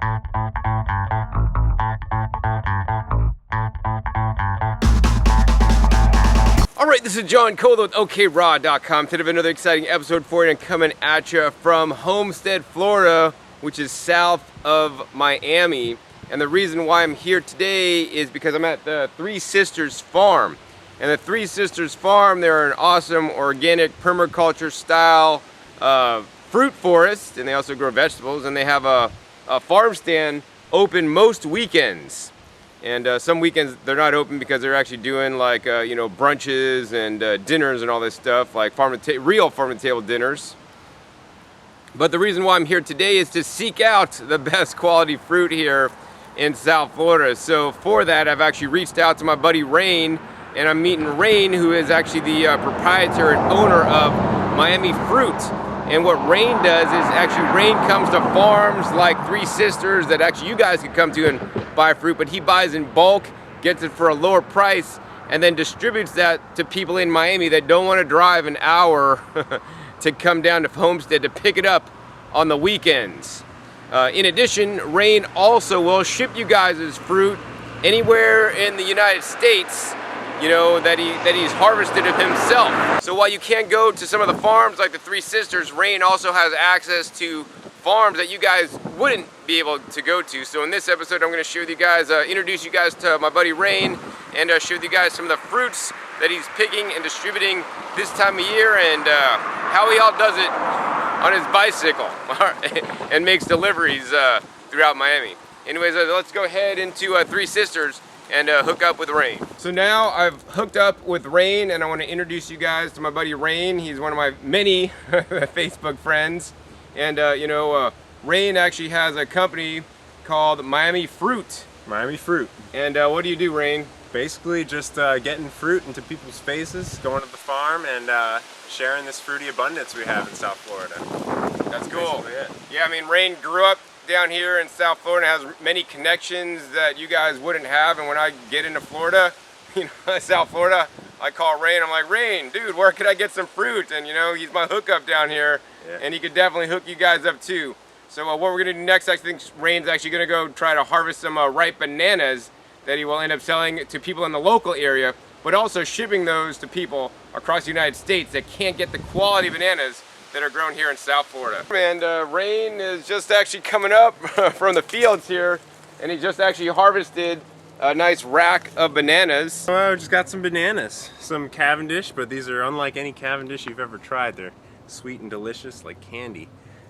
Alright, this is John Cola with OKRaw.com. Today I have another exciting episode for you and coming at you from Homestead, Florida, which is south of Miami. And the reason why I'm here today is because I'm at the Three Sisters Farm. And the Three Sisters Farm, they're an awesome organic permaculture style fruit forest, and they also grow vegetables, and they have a farm stand open most weekends. And some weekends they're not open because they're actually doing like brunches and dinners and all this stuff, like real farm-to-table dinners. But the reason why I'm here today is to seek out the best quality fruit here in South Florida. So for that, I've actually reached out to my buddy Rane, and I'm meeting Rane, who is actually the proprietor and owner of Miami Fruit. And what Rane does is actually Rane comes to farms like Three Sisters that actually you guys could come to and buy fruit, but he buys in bulk, gets it for a lower price, and then distributes that to people in Miami that don't want to drive an hour to come down to Homestead to pick it up on the weekends. In addition, Rane also will ship you guys' fruit anywhere in the United States, that he's harvested it himself. So while you can't go to some of the farms like the Three Sisters, Rane also has access to farms that you guys wouldn't be able to go to. So in this episode, I'm going to share with you guys, introduce you guys to my buddy Rane, and share with you guys some of the fruits that he's picking and distributing this time of year, and how he all does it on his bicycle and makes deliveries throughout Miami. Anyways, let's go ahead into Three Sisters and hook up with Rane. So now I've hooked up with Rane, and I want to introduce you guys to my buddy Rane. He's one of my many Facebook friends. And Rane actually has a company called Miami Fruit. Miami Fruit. And what do you do, Rane? Basically just getting fruit into people's faces, going to the farm, and sharing this fruity abundance we have in South Florida. That's cool. Yeah, I mean, Rane grew up down here in South Florida, has many connections that you guys wouldn't have. And when I get into Florida, South Florida, I call Rane. I'm like, Rane, dude, where could I get some fruit? And he's my hookup down here, and he could definitely hook you guys up too. So what we're gonna do next, I think Rane's actually gonna go try to harvest some ripe bananas that he will end up selling to people in the local area, but also shipping those to people across the United States that can't get the quality bananas that are grown here in South Florida. And Rane is just actually coming up from the fields here, and he just actually harvested a nice rack of bananas. Well, I just got some bananas, some Cavendish, but these are unlike any Cavendish you've ever tried. They're sweet and delicious like candy.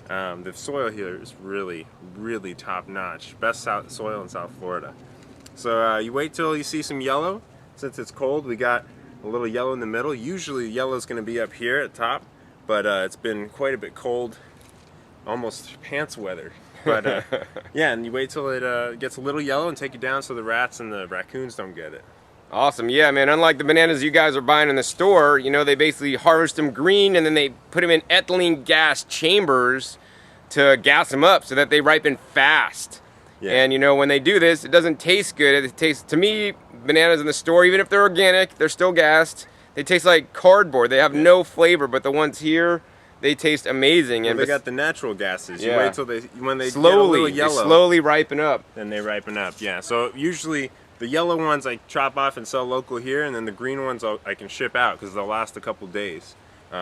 The soil here is really, really top notch. Best soil in South Florida. So you wait till you see some yellow. Since it's cold, we got a little yellow in the middle. Usually yellow is going to be up here at top, but it's been quite a bit cold, almost pants weather. But yeah, and you wait till it gets a little yellow and take it down so the rats and the raccoons don't get it. Awesome. Yeah, man, unlike the bananas you guys are buying in the store, they basically harvest them green and then they put them in ethylene gas chambers to gas them up so that they ripen fast. Yeah. And when they do this, it doesn't taste good. It tastes, to me, bananas in the store, even if they're organic, they're still gassed. They taste like cardboard. They have no flavor, but the ones here, they taste amazing. Well, and they got the natural gases. Yeah. You wait till when they get a little yellow, they slowly ripen up. Then they ripen up. Yeah. So usually the yellow ones I chop off and sell local here, and then the green ones I can ship out because they'll last a couple days.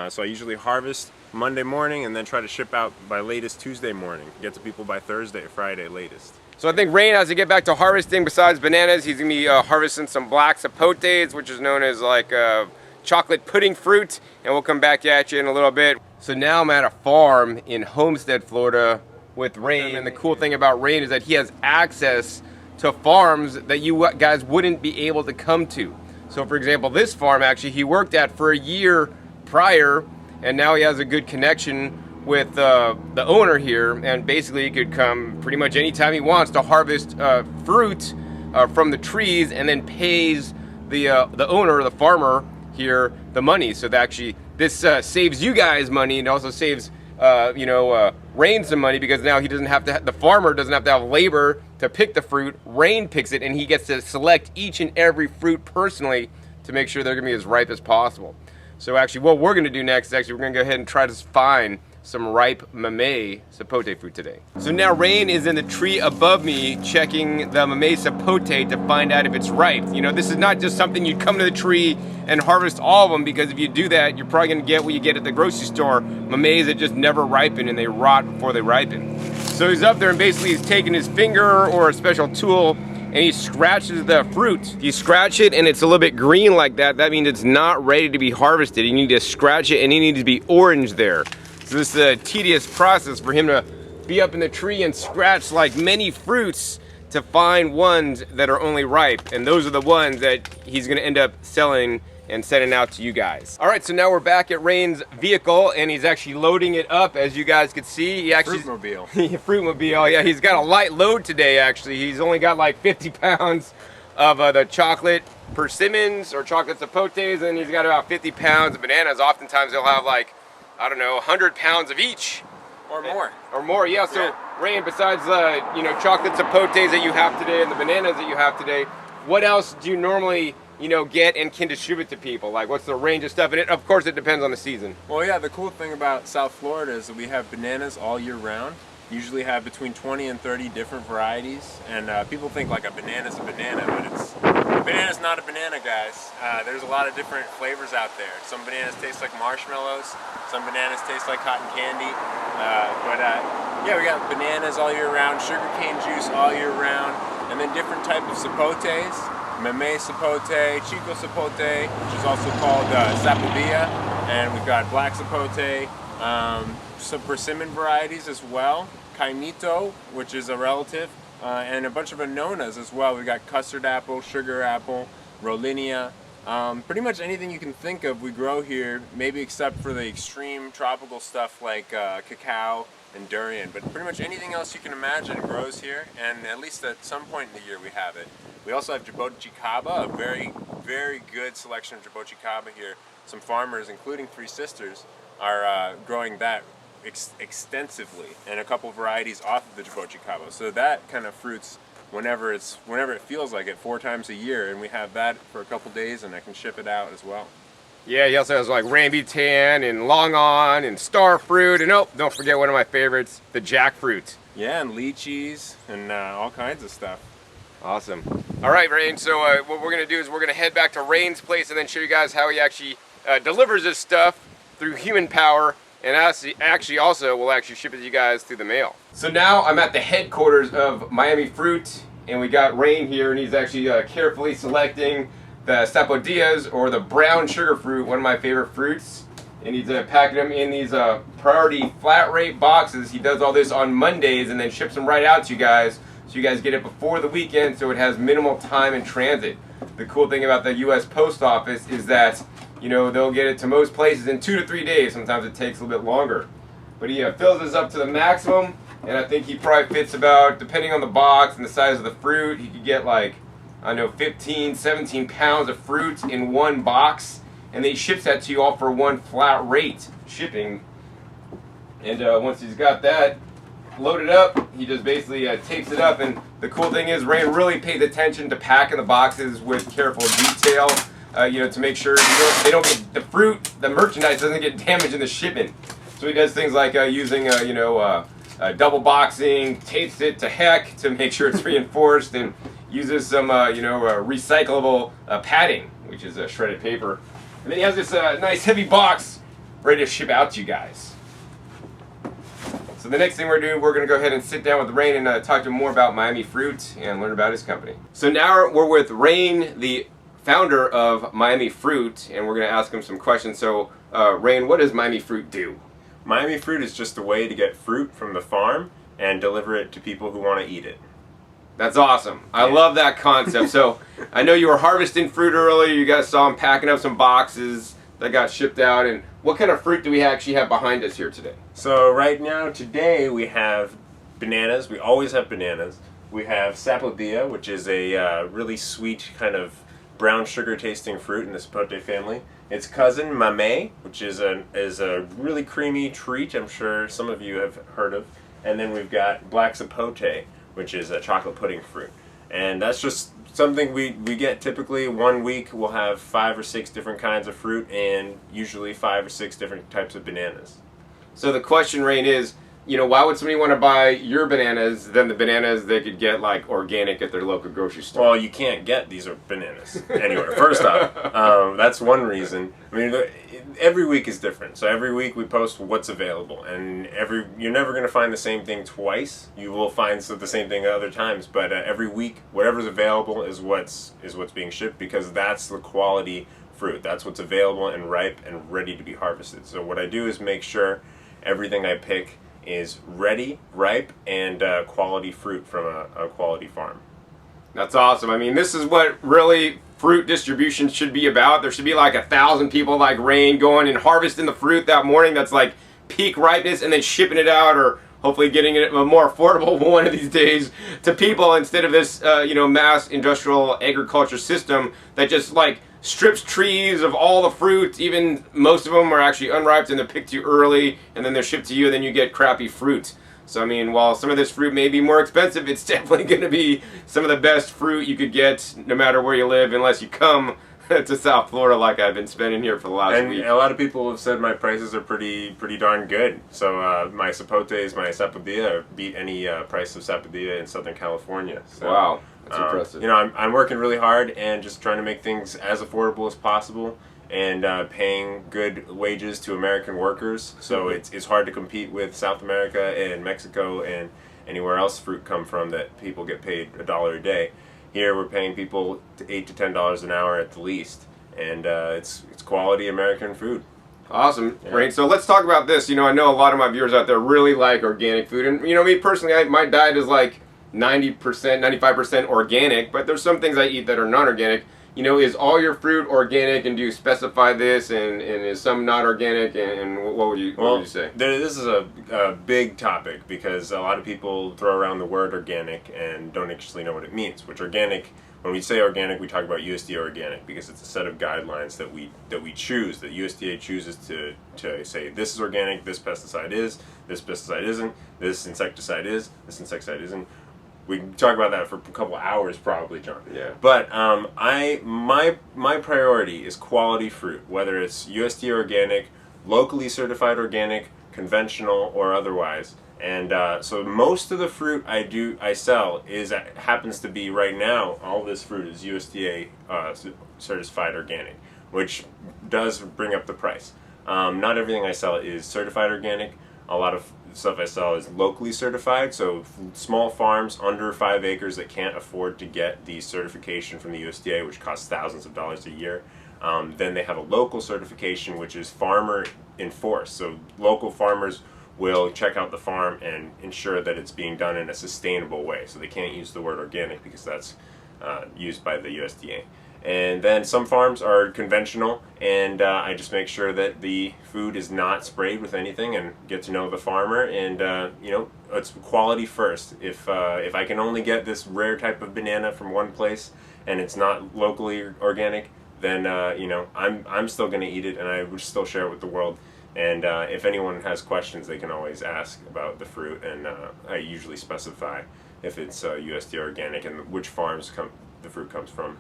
So I usually harvest Monday morning and then try to ship out by latest Tuesday morning. Get to people by Thursday or Friday latest. So I think Rane has to get back to harvesting. Besides bananas, he's going to be harvesting some black sapotes, which is known as like chocolate pudding fruit, and we'll come back at you in a little bit. So now I'm at a farm in Homestead, Florida with Rane, and the cool thing about Rane is that he has access to farms that you guys wouldn't be able to come to. So for example, this farm actually he worked at for a year prior, and now he has a good connection with the owner here, and basically he could come pretty much anytime he wants to harvest fruit from the trees, and then pays the owner, the farmer here, the money. So that actually this saves you guys money, and also saves Rane some money, because now he doesn't have to. The farmer doesn't have to have labor to pick the fruit. Rane picks it, and he gets to select each and every fruit personally to make sure they're gonna be as ripe as possible. So actually, what we're gonna do next is actually we're gonna go ahead and try to find some ripe mamey sapote fruit today. So now Rane is in the tree above me checking the mamey sapote to find out if it's ripe. You know, this is not just something you'd come to the tree and harvest all of them, because if you do that, you're probably gonna get what you get at the grocery store, mameys that just never ripen and they rot before they ripen. So he's up there and basically he's taking his finger or a special tool and he scratches the fruit. You scratch it and it's a little bit green like that, that means it's not ready to be harvested. You need to scratch it and it needs to be orange there. So this is a tedious process for him to be up in the tree and scratch like many fruits to find ones that are only ripe. And those are the ones that he's gonna end up selling and sending out to you guys. All right, so now we're back at Rane's vehicle and he's actually loading it up, as you guys could see. He actually Fruitmobile. Fruitmobile, yeah, he's got a light load today actually. He's only got like 50 pounds of the chocolate persimmons or chocolate sapotes, and he's got about 50 pounds of bananas. Oftentimes they'll have like, I don't know, 100 pounds of each. Or more. Or more, yeah. So Rane, besides you know, chocolate sapotes that you have today and the bananas that you have today, what else do you normally, you know, get and can distribute to people? Like, what's the range of stuff? And of course it depends on the season. Well, yeah, the cool thing about South Florida is that we have bananas all year round. Usually have between 20 and 30 different varieties, and people think like a banana's a banana, but a banana's not a banana, guys. There's a lot of different flavors out there. Some bananas taste like marshmallows, some bananas taste like cotton candy, yeah, we got bananas all year round, sugarcane juice all year round, and then different type of sapotes. Mamey sapote, chico sapote, which is also called sapodilla, and we've got black sapote, some persimmon varieties as well, caimito, which is a relative, and a bunch of anonas as well. We've got custard apple, sugar apple, rollinia, pretty much anything you can think of we grow here, maybe except for the extreme tropical stuff like cacao and durian, but pretty much anything else you can imagine grows here, and at least at some point in the year we have it. We also have jaboticaba, a very, very good selection of jaboticaba here. Some farmers, including Three Sisters, are growing that extensively, and a couple varieties off of the jaboticaba. So that kind of fruits whenever it feels like it, 4 times a year, and we have that for a couple days, and I can ship it out as well. Yeah, he also has like rambutan and long on and star fruit, and oh, don't forget one of my favorites, the jackfruit. Yeah, and lychees and all kinds of stuff. Awesome. All right, Rane, so what we're gonna do is we're gonna head back to Rane's place and then show you guys how he actually delivers this stuff through human power, and actually also we'll actually ship it to you guys through the mail. So now I'm at the headquarters of Miami Fruit, and we got Rane here, and he's actually carefully selecting the sapodillas, or the brown sugar fruit, one of my favorite fruits, and he's packing them in these priority flat rate boxes. He does all this on Mondays and then ships them right out to you guys, so you guys get it before the weekend, so it has minimal time in transit. The cool thing about the U.S. Post Office is that, you know, they'll get it to most places in 2 to 3 days. Sometimes it takes a little bit longer. But he fills this up to the maximum, and I think he probably fits about, depending on the box and the size of the fruit, he could get like, I don't know, 15, 17 pounds of fruit in one box, and then he ships that to you all for one flat rate shipping. And once he's got that loaded up, he just basically tapes it up. And the cool thing is, Rane really pays attention to packing the boxes with careful detail, you know, to make sure they don't get the fruit, the merchandise doesn't get damaged in the shipping. So he does things like using, you know, double boxing, tapes it to heck to make sure it's reinforced, and uses some, you know, recyclable padding, which is shredded paper. And then he has this nice heavy box ready to ship out to you guys. So the next thing we're doing, we're going to go ahead and sit down with Rane and talk to him more about Miami Fruit and learn about his company. So now we're with Rane, the founder of Miami Fruit, and we're going to ask him some questions. So Rane, what does Miami Fruit do? Miami Fruit is just a way to get fruit from the farm and deliver it to people who want to eat it. That's awesome. I love that concept. So I know you were harvesting fruit earlier. You guys saw him packing up some boxes that got shipped out. And what kind of fruit do we actually have behind us here today? So right now, today, we have bananas. We always have bananas. We have sapodilla, which is a really sweet kind of brown sugar tasting fruit in the sapote family. Its cousin, mamey, which is a really creamy treat I'm sure some of you have heard of. And then we've got black sapote, which is a chocolate pudding fruit. And that's just something we get typically 1 week. We'll have 5 or 6 different kinds of fruit and usually 5 or 6 different types of bananas. So the question, Rane, is, why would somebody want to buy your bananas than the bananas they could get like organic at their local grocery store? Well, you can't get these bananas anywhere. First off, that's one reason. I mean, every week is different. So every week we post what's available, and you're never going to find the same thing twice. You will find the same thing other times, but every week, whatever's available is what's being shipped, because that's the quality fruit. That's what's available and ripe and ready to be harvested. So what I do is make sure everything I pick is ready, ripe, and quality fruit from a quality farm. That's awesome. I mean, this is what really fruit distribution should be about. There should be like 1,000 people like Rane going and harvesting the fruit that morning that's like peak ripeness, and then shipping it out, or hopefully getting it a more affordable one of these days to people, instead of this mass industrial agriculture system that just like strips trees of all the fruit. Even most of them are actually unripe and they're picked too early, and then they're shipped to you, and then you get crappy fruit. So I mean, while some of this fruit may be more expensive, it's definitely going to be some of the best fruit you could get no matter where you live, unless you come to South Florida like I've been spending here for the last week. And a lot of people have said my prices are pretty darn good. So my sapotes, my sapodilla beat any price of sapodilla in Southern California. So, wow, that's impressive. I'm working really hard and just trying to make things as affordable as possible, and paying good wages to American workers. So it's hard to compete with South America and Mexico and anywhere else fruit come from that people get paid $1 a day. Here we're paying people $8 to $10 an hour at the least, and it's quality American food. Awesome, yeah. Great. So let's talk about this. I know a lot of my viewers out there really like organic food, and me personally, my diet is like 90%, 95% organic, but there's some things I eat that are non-organic. Is all your fruit organic, and do you specify this, and is some not organic, and what would you say? This is a big topic, because a lot of people throw around the word organic and don't actually know what it means. Which organic, when we say organic, we talk about USDA organic, because it's a set of guidelines that we choose, that USDA chooses to say this is organic, this pesticide is, this pesticide isn't, this insecticide is, this insecticide isn't. We can talk about that for a couple hours probably, John. Yeah. But my priority is quality fruit, whether it's USDA organic, locally certified organic, conventional, or otherwise. And so most of the fruit I sell happens to be, right now, all this fruit is USDA certified organic, which does bring up the price. Not everything I sell is certified organic. A lot of stuff I sell is locally certified, so small farms under 5 acres that can't afford to get the certification from the USDA, which costs thousands of dollars a year. Then they have a local certification, which is farmer enforced. So local farmers will check out the farm and ensure that it's being done in a sustainable way. So they can't use the word organic, because that's used by the USDA. And then some farms are conventional, and I just make sure that the food is not sprayed with anything, and get to know the farmer. And it's quality first. If I can only get this rare type of banana from one place and it's not locally organic, then I'm still going to eat it, and I would still share it with the world. And if anyone has questions, they can always ask about the fruit, and I usually specify if it's USDA organic and which farms the fruit comes from.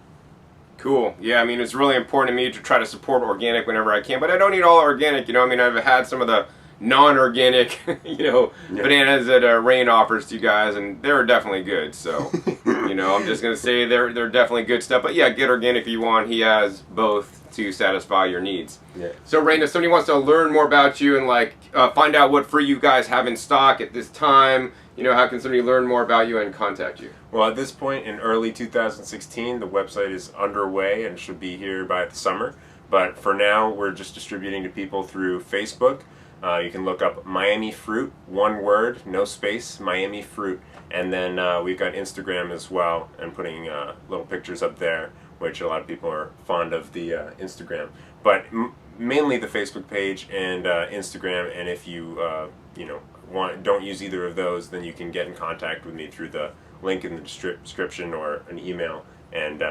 Cool. Yeah, I mean, it's really important to me to try to support organic whenever I can, but I don't eat all organic. I've had some of the non-organic, bananas that Rane offers to you guys, and they're definitely good. So, I'm just gonna say they're definitely good stuff. But yeah, get organic if you want. He has both to satisfy your needs. Yeah. So, Rane, if somebody wants to learn more about you and find out what fruit you guys have in stock at this time, how can somebody learn more about you and contact you? Well, at this point in early 2016, the website is underway and should be here by the summer. But for now, we're just distributing to people through Facebook. You can look up Miami Fruit, one word, no space, Miami Fruit. And then we've got Instagram as well, and putting little pictures up there, which a lot of people are fond of the Instagram. But mainly the Facebook page and Instagram. And if you don't use either of those, then you can get in contact with me through the link in the description, or an email, and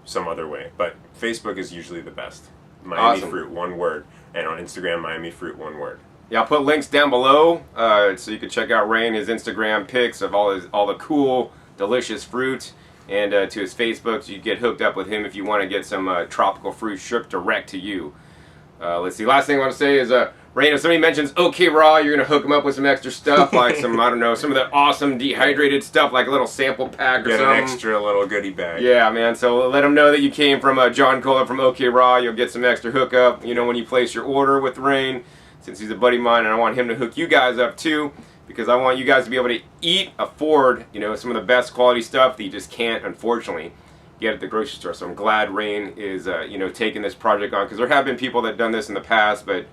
some other way. But Facebook is usually the best. Miami Awesome. Fruit, one word. And on Instagram, Miami Fruit, one word. Yeah, I'll put links down below so you can check out Rane, his Instagram pics of all the cool, delicious fruit, and to his Facebook, so you get hooked up with him if you want to get some tropical fruit shipped direct to you. Let's see. Last thing I want to say is, Rane, if somebody mentions OK Raw, you're gonna hook them up with some extra stuff, like some, I don't know, some of the awesome dehydrated stuff, like a little sample pack or Get something. an extra little goodie bag. Yeah, man. So let them know that you came from John Kohler from OK Raw. You'll get some extra hookup. You know, when you place your order with Rane, since he's a buddy of mine, and I want him to hook you guys up too, because I want you guys to be able to afford, you know, some of the best quality stuff that you just can't, unfortunately, get at the grocery store. So I'm glad Rane is, you know, taking this project on, because there have been people that have done this in the past, but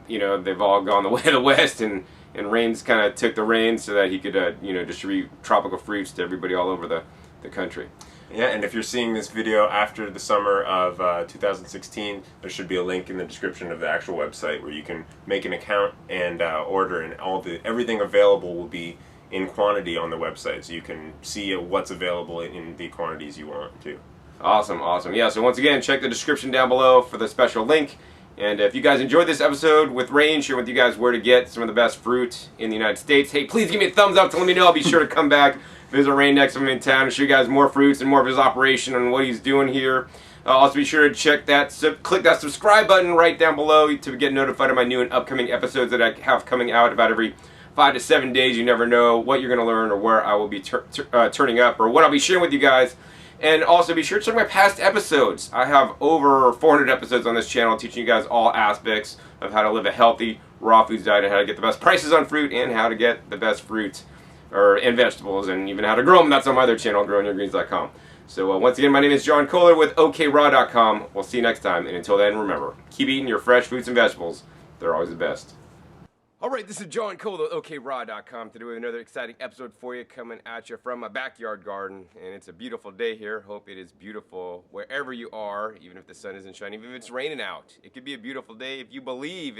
you know, they've all gone the way of the West, and Rane's kind of took the reins so that he could, you know, distribute tropical fruits to everybody all over the country. Yeah, and if you're seeing this video after the summer of 2016, there should be a link in the description of the actual website where you can make an account and order, and everything available will be in quantity on the website, so you can see what's available in the quantities you want too. Awesome, awesome. Yeah, so once again, check the description down below for the special link. And if you guys enjoyed this episode with Rane, sharing with you guys where to get some of the best fruit in the United States, hey, please give me a thumbs up to let me know. I'll be sure to come back, visit Rane next time I'm in town, and show you guys more fruits and more of his operation and what he's doing here. Also be sure to check that, click that subscribe button right down below to get notified of my new and upcoming episodes that I have coming out about every 5 to 7 days. You never know what you're going to learn or where I will be turning up or what I'll be sharing with you guys. And also be sure to check my past episodes. I have over 400 episodes on this channel teaching you guys all aspects of how to live a healthy raw foods diet and how to get the best prices on fruit and how to get the best fruit and vegetables and even how to grow them. That's on my other channel, growingyourgreens.com. So once again, my name is John Kohler with OKRaw.com. We'll see you next time. And until then, remember, keep eating your fresh fruits and vegetables. They're always the best. Alright, this is John Kohler with OKRaw.com. Today we have another exciting episode for you coming at you from my backyard garden. And it's a beautiful day here. Hope it is beautiful wherever you are, even if the sun isn't shining, even if it's raining out. It could be a beautiful day if you believe